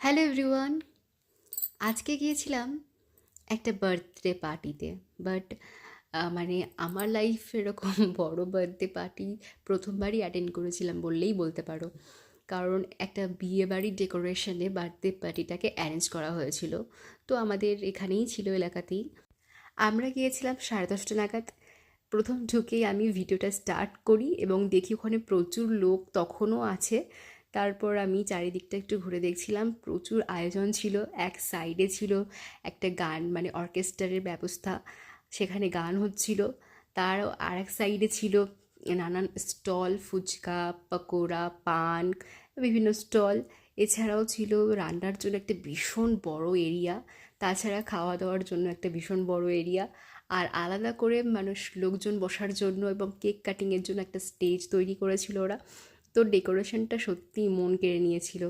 Hello everyone. আজকে গিয়েছিলাম একটা বার্থডে পার্টিতে। বাট মানে আমার লাইফ এরকম বড় বার্থডে পার্টি প্রথমবারই অ্যাটেন্ড করেছিলাম বললেই বলতে পারো। কারণ একটা বিয়ে বাড়ির ডেকোরেশনে বার্থডে পার্টিটাকে অ্যারেঞ্জ করা হয়েছিল। তো আমাদের এখানেই ছিল, এলাকাতেই। আমরা গিয়েছিলাম 10:30 নাগাদ। প্রথম ঢুকেই আমি ভিডিওটা স্টার্ট করি এবং দেখি ওখানে প্রচুর লোক তখনও আছে। তারপর আমি চারিদিকটা একটু ঘুরে দেখছিলাম, প্রচুর আয়োজন ছিল। এক সাইডে ছিল একটা গান, মানে অর্কেস্ট্রারের ব্যবস্থা, সেখানে গান হচ্ছিল। তার আর এক সাইডে ছিল নানান স্টল, ফুচকা, পকোড়া, পান, বিভিন্ন স্টল। এছাড়াও ছিল রান্নার জন্য একটা ভীষণ বড় এরিয়া, তাছাড়া খাওয়া দাওয়ার জন্য একটা ভীষণ বড় এরিয়া, আর আলাদা করে লোকজন বসার জন্য এবং কেক কাটিংয়ের জন্য একটা স্টেজ তৈরি করেছিল ওরা। তো ডেকোরেশনটা সত্যিই মন কেড়ে নিয়েছিল।